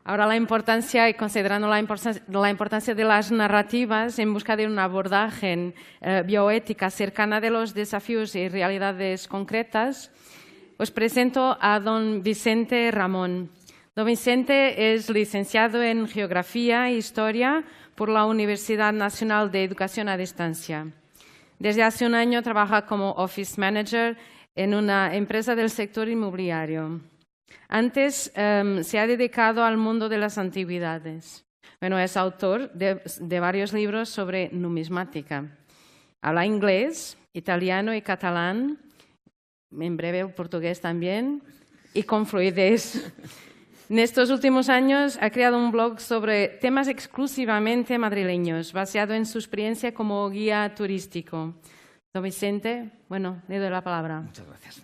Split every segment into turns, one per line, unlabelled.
Ahora la importancia, y considerando la importancia de las narrativas en busca de un abordaje bioética cercana de los desafíos y realidades concretas, os presento a don Vicente Ramón. Don Vicente es licenciado en Geografía e Historia por la Universidad Nacional de Educación a Distancia. Desde hace un año trabaja como Office Manager en una empresa del sector inmobiliario. Antes se ha dedicado al mundo de las antigüedades. Bueno, es autor de varios libros sobre numismática. Habla inglés, italiano y catalán, en breve el portugués también, y con fluidez. En estos últimos años ha creado un blog sobre temas exclusivamente madrileños, basado en su experiencia como guía turístico. Don Vicente, bueno, le doy la palabra.
Muchas gracias.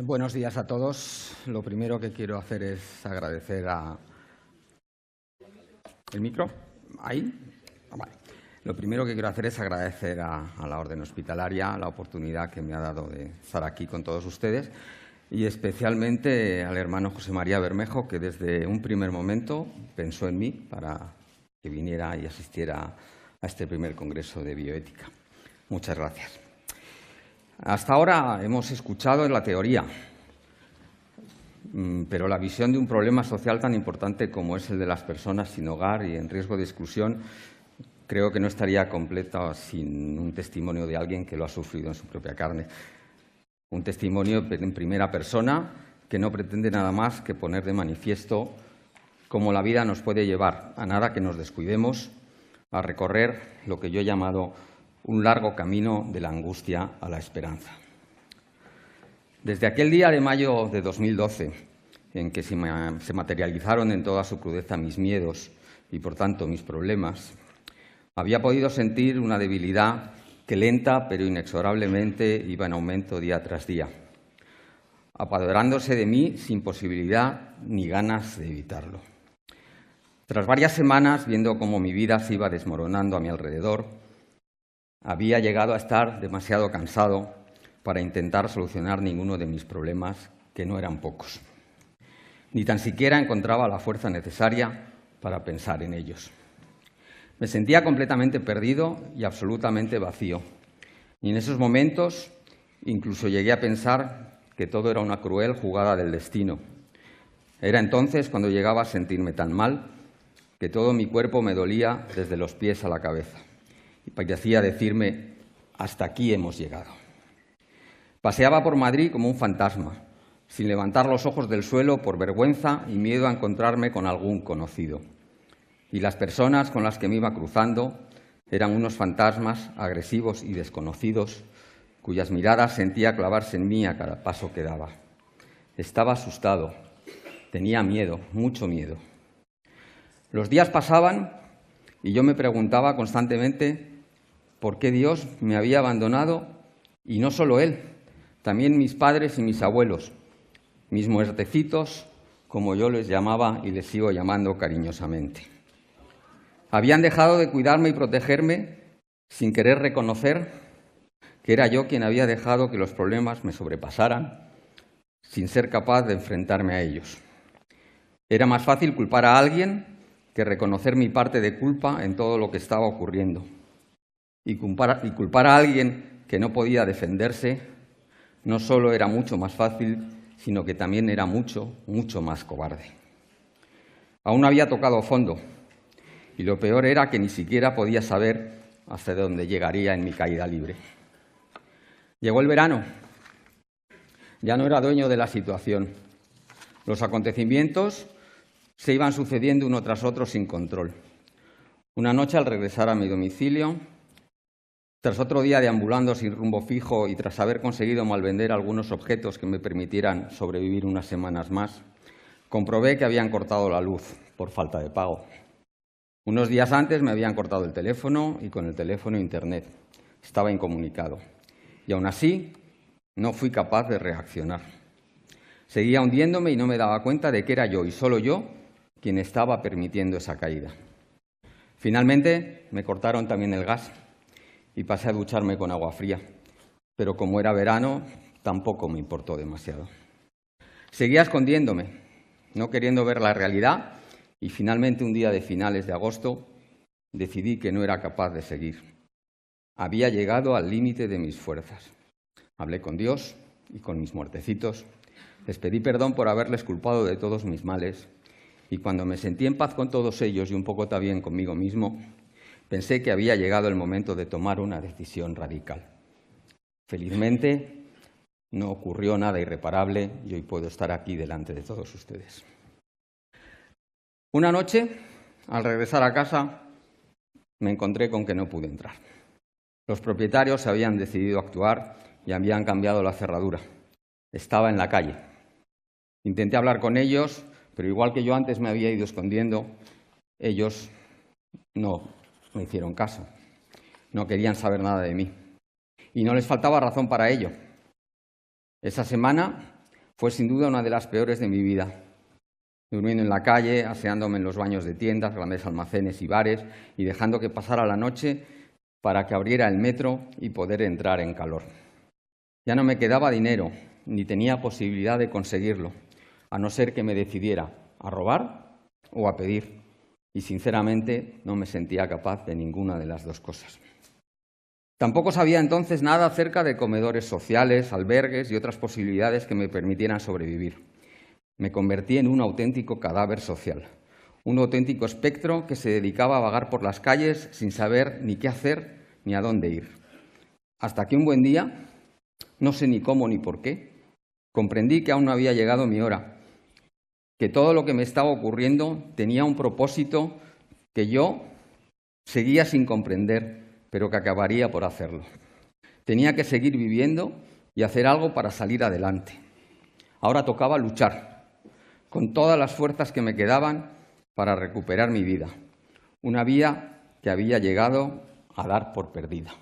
Buenos días a todos. Lo primero que quiero hacer es agradecer a... ¿El micro? ¿Ahí? Vale. Lo primero que quiero hacer es agradecer a la Orden Hospitalaria la oportunidad que me ha dado de estar aquí con todos ustedes y especialmente al hermano José María Bermejo, que desde un primer momento pensó en mí para que viniera y asistiera a este primer congreso de bioética. Muchas gracias. Hasta ahora hemos escuchado la teoría, pero la visión de un problema social tan importante como es el de las personas sin hogar y en riesgo de exclusión creo que no estaría completa sin un testimonio de alguien que lo ha sufrido en su propia carne. Un testimonio en primera persona que no pretende nada más que poner de manifiesto cómo la vida nos puede llevar a nada que nos descuidemos, a recorrer lo que yo he llamado un largo camino de la angustia a la esperanza. Desde aquel día de mayo de 2012, en que se materializaron en toda su crudeza mis miedos y, por tanto, mis problemas, había podido sentir una debilidad que lenta pero inexorablemente iba en aumento día tras día, apoderándose de mí sin posibilidad ni ganas de evitarlo. Tras varias semanas, viendo cómo mi vida se iba desmoronando a mi alrededor, había llegado a estar demasiado cansado para intentar solucionar ninguno de mis problemas, que no eran pocos. Ni tan siquiera encontraba la fuerza necesaria para pensar en ellos. Me sentía completamente perdido y absolutamente vacío. Y en esos momentos incluso llegué a pensar que todo era una cruel jugada del destino. Era entonces cuando llegaba a sentirme tan mal que todo mi cuerpo me dolía desde los pies a la cabeza. Y parecía decirme, hasta aquí hemos llegado. Paseaba por Madrid como un fantasma, sin levantar los ojos del suelo por vergüenza y miedo a encontrarme con algún conocido. Y las personas con las que me iba cruzando eran unos fantasmas agresivos y desconocidos, cuyas miradas sentía clavarse en mí a cada paso que daba. Estaba asustado, tenía miedo, mucho miedo. Los días pasaban y yo me preguntaba constantemente por qué Dios me había abandonado, y no solo Él, también mis padres y mis abuelos, mis muertecitos, como yo les llamaba y les sigo llamando cariñosamente. Habían dejado de cuidarme y protegerme sin querer reconocer que era yo quien había dejado que los problemas me sobrepasaran sin ser capaz de enfrentarme a ellos. Era más fácil culpar a alguien que reconocer mi parte de culpa en todo lo que estaba ocurriendo. Y culpar a alguien que no podía defenderse no solo era mucho más fácil, sino que también era mucho, mucho más cobarde. Aún no había tocado fondo, y lo peor era que ni siquiera podía saber hasta dónde llegaría en mi caída libre. Llegó el verano. Ya no era dueño de la situación. Los acontecimientos se iban sucediendo uno tras otro sin control. Una noche, al regresar a mi domicilio, tras otro día deambulando sin rumbo fijo y tras haber conseguido malvender algunos objetos que me permitieran sobrevivir unas semanas más, comprobé que habían cortado la luz por falta de pago. Unos días antes me habían cortado el teléfono y con el teléfono Internet. Estaba incomunicado. Y aún así, no fui capaz de reaccionar. Seguía hundiéndome y no me daba cuenta de que era yo y solo yo quien estaba permitiendo esa caída. Finalmente, me cortaron también el gas y pasé a ducharme con agua fría, pero como era verano, tampoco me importó demasiado. Seguía escondiéndome, no queriendo ver la realidad, y finalmente un día de finales de agosto decidí que no era capaz de seguir. Había llegado al límite de mis fuerzas. Hablé con Dios y con mis muertecitos. Les pedí perdón por haberles culpado de todos mis males, y cuando me sentí en paz con todos ellos y un poco también conmigo mismo, pensé que había llegado el momento de tomar una decisión radical. Felizmente, no ocurrió nada irreparable y hoy puedo estar aquí delante de todos ustedes. Una noche, al regresar a casa, me encontré con que no pude entrar. Los propietarios habían decidido actuar y habían cambiado la cerradura. Estaba en la calle. Intenté hablar con ellos, pero igual que yo antes me había ido escondiendo, ellos no me hicieron caso. No querían saber nada de mí. Y no les faltaba razón para ello. Esa semana fue sin duda una de las peores de mi vida. Durmiendo en la calle, aseándome en los baños de tiendas, grandes almacenes y bares, y dejando que pasara la noche para que abriera el metro y poder entrar en calor. Ya no me quedaba dinero, ni tenía posibilidad de conseguirlo, a no ser que me decidiera a robar o a pedir. Y sinceramente no me sentía capaz de ninguna de las dos cosas. Tampoco sabía entonces nada acerca de comedores sociales, albergues y otras posibilidades que me permitieran sobrevivir. Me convertí en un auténtico cadáver social, un auténtico espectro que se dedicaba a vagar por las calles sin saber ni qué hacer ni a dónde ir. Hasta que un buen día, no sé ni cómo ni por qué, comprendí que aún no había llegado mi hora, que todo lo que me estaba ocurriendo tenía un propósito que yo seguía sin comprender, pero que acabaría por hacerlo. Tenía que seguir viviendo y hacer algo para salir adelante. Ahora tocaba luchar con todas las fuerzas que me quedaban para recuperar mi vida, una vida que había llegado a dar por perdida.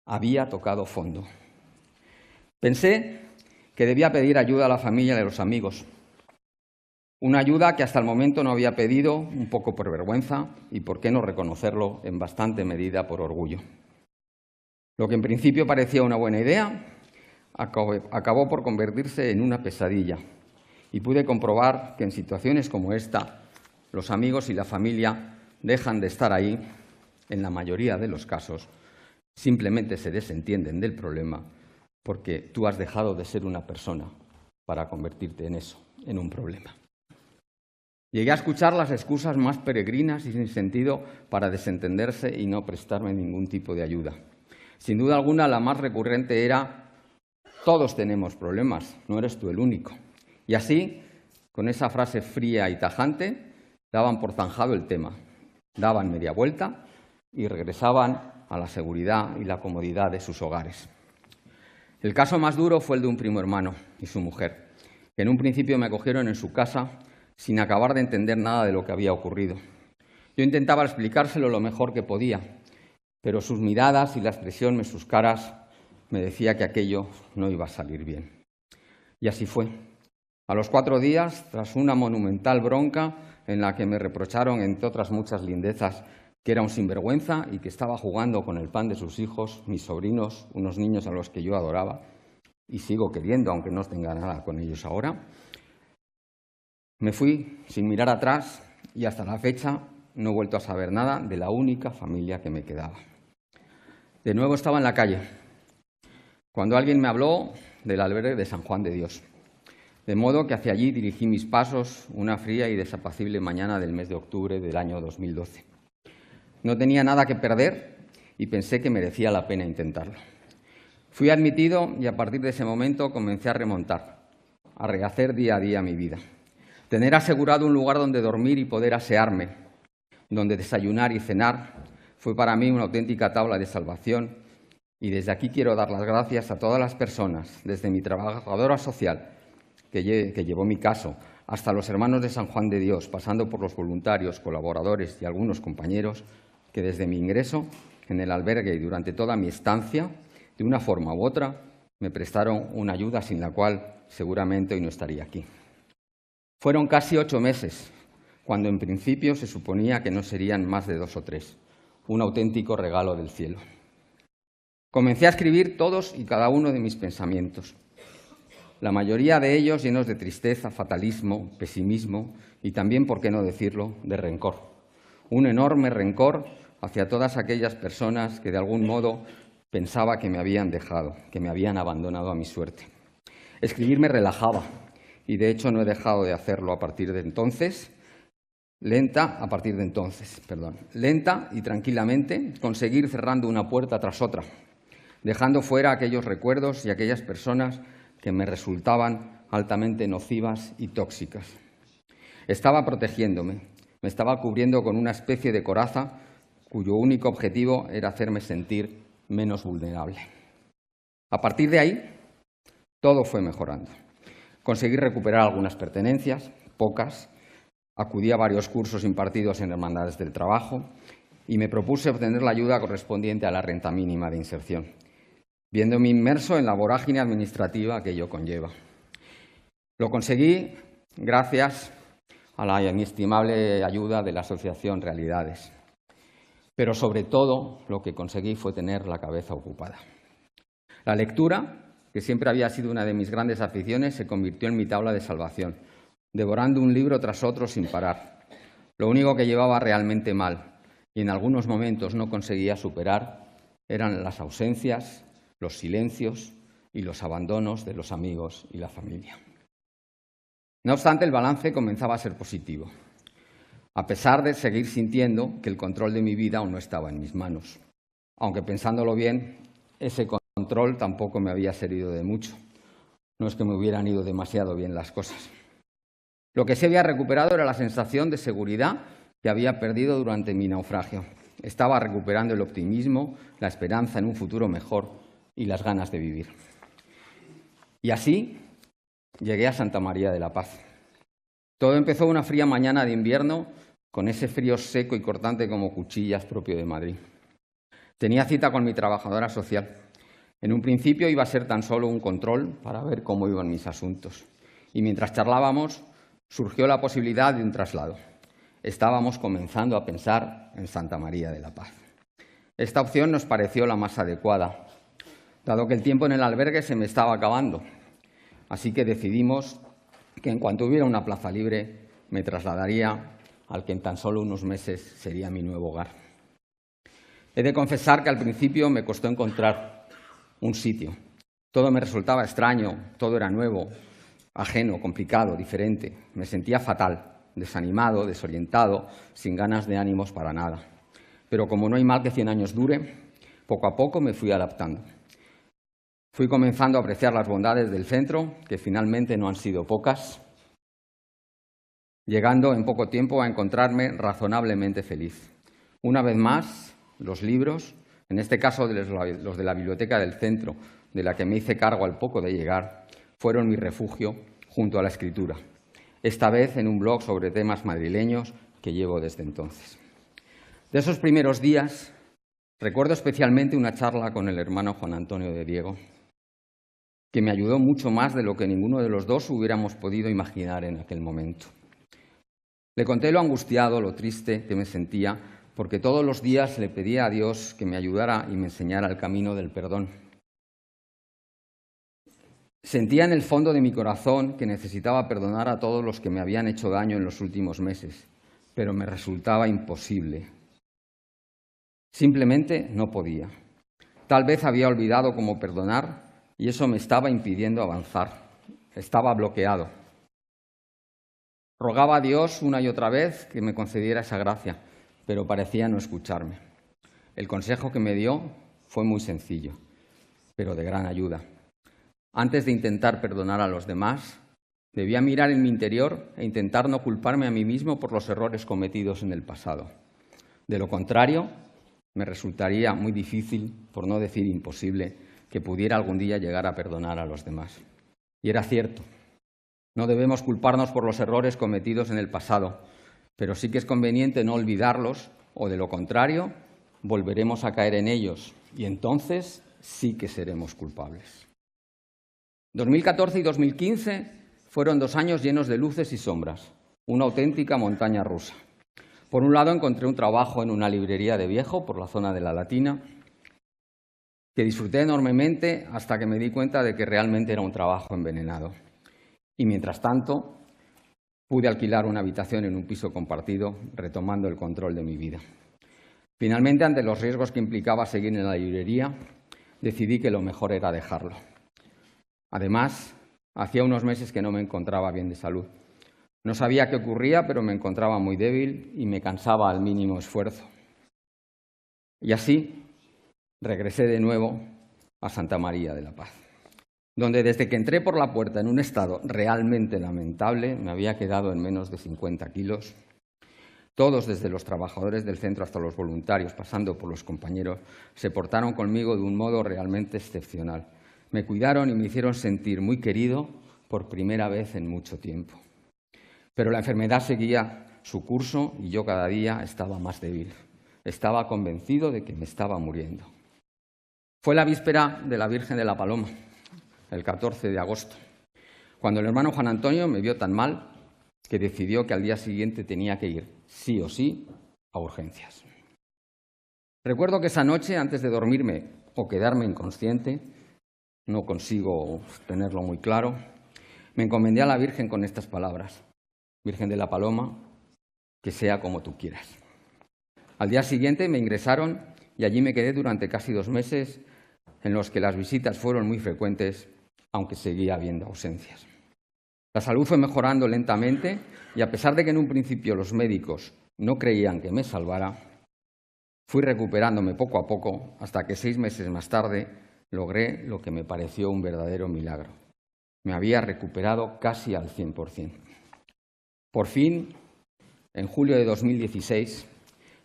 Había tocado fondo. Pensé que debía pedir ayuda a la familia y a los amigos, una ayuda que hasta el momento no había pedido, un poco por vergüenza y, por qué no reconocerlo, en bastante medida por orgullo. Lo que en principio parecía una buena idea, acabó por convertirse en una pesadilla. Y pude comprobar que en situaciones como esta, los amigos y la familia dejan de estar ahí, en la mayoría de los casos, simplemente se desentienden del problema porque tú has dejado de ser una persona para convertirte en eso, en un problema. Llegué a escuchar las excusas más peregrinas y sin sentido para desentenderse y no prestarme ningún tipo de ayuda. Sin duda alguna, la más recurrente era: todos tenemos problemas, no eres tú el único. Y así, con esa frase fría y tajante, daban por zanjado el tema, daban media vuelta y regresaban a la seguridad y la comodidad de sus hogares. El caso más duro fue el de un primo hermano y su mujer, que en un principio me acogieron en su casa sin acabar de entender nada de lo que había ocurrido. Yo intentaba explicárselo lo mejor que podía, pero sus miradas y la expresión en sus caras me decía que aquello no iba a salir bien. Y así fue. A los 4 días, tras una monumental bronca en la que me reprocharon, entre otras muchas lindezas, que era un sinvergüenza y que estaba jugando con el pan de sus hijos, mis sobrinos, unos niños a los que yo adoraba y sigo queriendo, aunque no tenga nada con ellos ahora, me fui sin mirar atrás y hasta la fecha no he vuelto a saber nada de la única familia que me quedaba. De nuevo estaba en la calle, cuando alguien me habló del albergue de San Juan de Dios. De modo que hacia allí dirigí mis pasos una fría y desapacible mañana del mes de octubre del año 2012. No tenía nada que perder y pensé que merecía la pena intentarlo. Fui admitido y a partir de ese momento comencé a remontar, a rehacer día a día mi vida. Tener asegurado un lugar donde dormir y poder asearme, donde desayunar y cenar, fue para mí una auténtica tabla de salvación. Y desde aquí quiero dar las gracias a todas las personas, desde mi trabajadora social, que llevó mi caso, hasta los hermanos de San Juan de Dios, pasando por los voluntarios, colaboradores y algunos compañeros, que desde mi ingreso en el albergue y durante toda mi estancia, de una forma u otra, me prestaron una ayuda sin la cual seguramente hoy no estaría aquí. Fueron casi 8 meses, cuando en principio se suponía que no serían más de 2 o 3, un auténtico regalo del cielo. Comencé a escribir todos y cada uno de mis pensamientos, la mayoría de ellos llenos de tristeza, fatalismo, pesimismo y también, por qué no decirlo, de rencor. Un enorme rencor hacia todas aquellas personas que de algún modo pensaba que me habían dejado, que me habían abandonado a mi suerte. Escribir me relajaba y de hecho no he dejado de hacerlo a partir de entonces. Lenta y tranquilamente conseguir cerrando una puerta tras otra, dejando fuera aquellos recuerdos y aquellas personas que me resultaban altamente nocivas y tóxicas. Estaba protegiéndome, me estaba cubriendo con una especie de coraza cuyo único objetivo era hacerme sentir menos vulnerable. A partir de ahí, todo fue mejorando. Conseguí recuperar algunas pertenencias, pocas. Acudí a varios cursos impartidos en hermandades del trabajo y me propuse obtener la ayuda correspondiente a la renta mínima de inserción, viéndome inmerso en la vorágine administrativa que ello conlleva. Lo conseguí gracias a la inestimable ayuda de la Asociación Realidades. Pero sobre todo lo que conseguí fue tener la cabeza ocupada. La lectura, que siempre había sido una de mis grandes aficiones, se convirtió en mi tabla de salvación, devorando un libro tras otro sin parar. Lo único que llevaba realmente mal y en algunos momentos no conseguía superar eran las ausencias, los silencios y los abandonos de los amigos y la familia. No obstante, el balance comenzaba a ser positivo, a pesar de seguir sintiendo que el control de mi vida aún no estaba en mis manos. Aunque pensándolo bien, ese control tampoco me había servido de mucho. No es que me hubieran ido demasiado bien las cosas. Lo que sí había recuperado era la sensación de seguridad que había perdido durante mi naufragio. Estaba recuperando el optimismo, la esperanza en un futuro mejor y las ganas de vivir. Y así llegué a Santa María de la Paz. Todo empezó una fría mañana de invierno, con ese frío seco y cortante como cuchillas propio de Madrid. Tenía cita con mi trabajadora social. En un principio iba a ser tan solo un control para ver cómo iban mis asuntos. Y mientras charlábamos, surgió la posibilidad de un traslado. Estábamos comenzando a pensar en Santa María de la Paz. Esta opción nos pareció la más adecuada, dado que el tiempo en el albergue se me estaba acabando. Así que decidimos que en cuanto hubiera una plaza libre, me trasladaría al que en tan solo unos meses sería mi nuevo hogar. He de confesar que al principio me costó encontrar un sitio. Todo me resultaba extraño, todo era nuevo, ajeno, complicado, diferente. Me sentía fatal, desanimado, desorientado, sin ganas de ánimos para nada. Pero como no hay mal que 100 años dure, poco a poco me fui adaptando. Fui comenzando a apreciar las bondades del centro, que finalmente no han sido pocas, llegando en poco tiempo a encontrarme razonablemente feliz. Una vez más, los libros, en este caso los de la biblioteca del centro, de la que me hice cargo al poco de llegar, fueron mi refugio junto a la escritura, esta vez en un blog sobre temas madrileños que llevo desde entonces. De esos primeros días, recuerdo especialmente una charla con el hermano Juan Antonio de Diego, que me ayudó mucho más de lo que ninguno de los dos hubiéramos podido imaginar en aquel momento. Le conté lo angustiado, lo triste que me sentía, porque todos los días le pedía a Dios que me ayudara y me enseñara el camino del perdón. Sentía en el fondo de mi corazón que necesitaba perdonar a todos los que me habían hecho daño en los últimos meses, pero me resultaba imposible. Simplemente no podía. Tal vez había olvidado cómo perdonar y eso me estaba impidiendo avanzar. Estaba bloqueado. Rogaba a Dios una y otra vez que me concediera esa gracia, pero parecía no escucharme. El consejo que me dio fue muy sencillo, pero de gran ayuda. Antes de intentar perdonar a los demás, debía mirar en mi interior e intentar no culparme a mí mismo por los errores cometidos en el pasado. De lo contrario, me resultaría muy difícil, por no decir imposible, que pudiera algún día llegar a perdonar a los demás. Y era cierto. No debemos culparnos por los errores cometidos en el pasado, pero sí que es conveniente no olvidarlos o, de lo contrario, volveremos a caer en ellos y entonces sí que seremos culpables. 2014 y 2015 fueron 2 años llenos de luces y sombras, una auténtica montaña rusa. Por un lado, encontré un trabajo en una librería de viejo por la zona de la Latina. que disfruté enormemente hasta que me di cuenta de que realmente era un trabajo envenenado. Y mientras tanto, pude alquilar una habitación en un piso compartido, retomando el control de mi vida. Finalmente, ante los riesgos que implicaba seguir en la librería, decidí que lo mejor era dejarlo. Además, hacía unos meses que no me encontraba bien de salud. No sabía qué ocurría, pero me encontraba muy débil y me cansaba al mínimo esfuerzo. Y así regresé de nuevo a Santa María de la Paz, donde desde que entré por la puerta en un estado realmente lamentable, me había quedado en menos de 50 kilos. Todos, desde los trabajadores del centro hasta los voluntarios, pasando por los compañeros, se portaron conmigo de un modo realmente excepcional. Me cuidaron y me hicieron sentir muy querido por primera vez en mucho tiempo. Pero la enfermedad seguía su curso y yo cada día estaba más débil. Estaba convencido de que me estaba muriendo. Fue la víspera de la Virgen de la Paloma, el 14 de agosto, cuando el hermano Juan Antonio me vio tan mal que decidió que al día siguiente tenía que ir, sí o sí, a urgencias. Recuerdo que esa noche, antes de dormirme o quedarme inconsciente, no consigo tenerlo muy claro, me encomendé a la Virgen con estas palabras: Virgen de la Paloma, que sea como tú quieras. Al día siguiente me ingresaron y allí me quedé durante casi 2 meses, en los que las visitas fueron muy frecuentes, aunque seguía habiendo ausencias. La salud fue mejorando lentamente y, a pesar de que en un principio los médicos no creían que me salvara, fui recuperándome poco a poco hasta que 6 meses más tarde logré lo que me pareció un verdadero milagro. Me había recuperado casi al 100%. Por fin, en julio de 2016,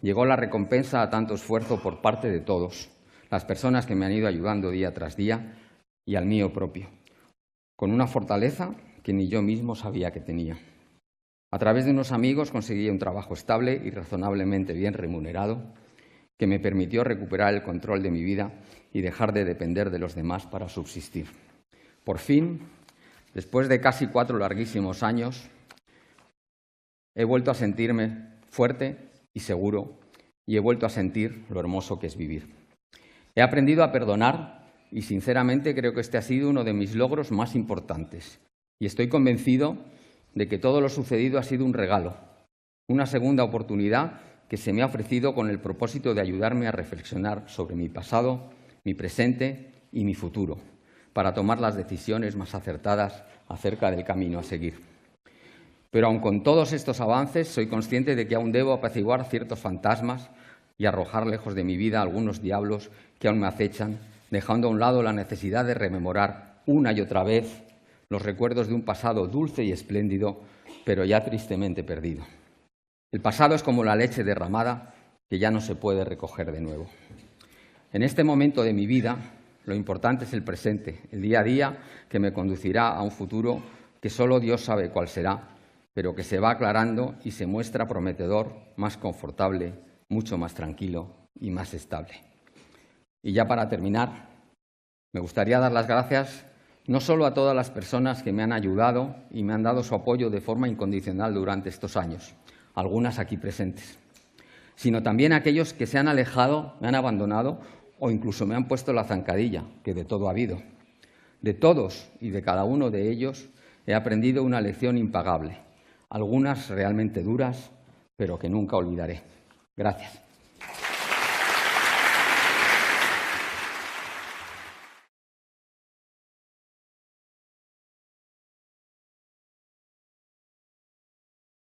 llegó la recompensa a tanto esfuerzo por parte de todos, las personas que me han ido ayudando día tras día, y al mío propio, con una fortaleza que ni yo mismo sabía que tenía. A través de unos amigos conseguí un trabajo estable y razonablemente bien remunerado, que me permitió recuperar el control de mi vida y dejar de depender de los demás para subsistir. Por fin, después de casi 4 larguísimos años, he vuelto a sentirme fuerte y seguro, y he vuelto a sentir lo hermoso que es vivir. He aprendido a perdonar y, sinceramente, creo que este ha sido uno de mis logros más importantes. Y estoy convencido de que todo lo sucedido ha sido un regalo, una segunda oportunidad que se me ha ofrecido con el propósito de ayudarme a reflexionar sobre mi pasado, mi presente y mi futuro, para tomar las decisiones más acertadas acerca del camino a seguir. Pero aun con todos estos avances, soy consciente de que aún debo apaciguar ciertos fantasmas y arrojar lejos de mi vida algunos diablos que aún me acechan, dejando a un lado la necesidad de rememorar una y otra vez los recuerdos de un pasado dulce y espléndido, pero ya tristemente perdido. El pasado es como la leche derramada que ya no se puede recoger de nuevo. En este momento de mi vida, lo importante es el presente, el día a día que me conducirá a un futuro que solo Dios sabe cuál será, pero que se va aclarando y se muestra prometedor, más confortable, mucho más tranquilo y más estable. Y ya para terminar, me gustaría dar las gracias no solo a todas las personas que me han ayudado y me han dado su apoyo de forma incondicional durante estos años, algunas aquí presentes, sino también a aquellos que se han alejado, me han abandonado o incluso me han puesto la zancadilla, que de todo ha habido. De todos y de cada uno de ellos he aprendido una lección impagable, algunas realmente duras, pero que nunca olvidaré. Gracias.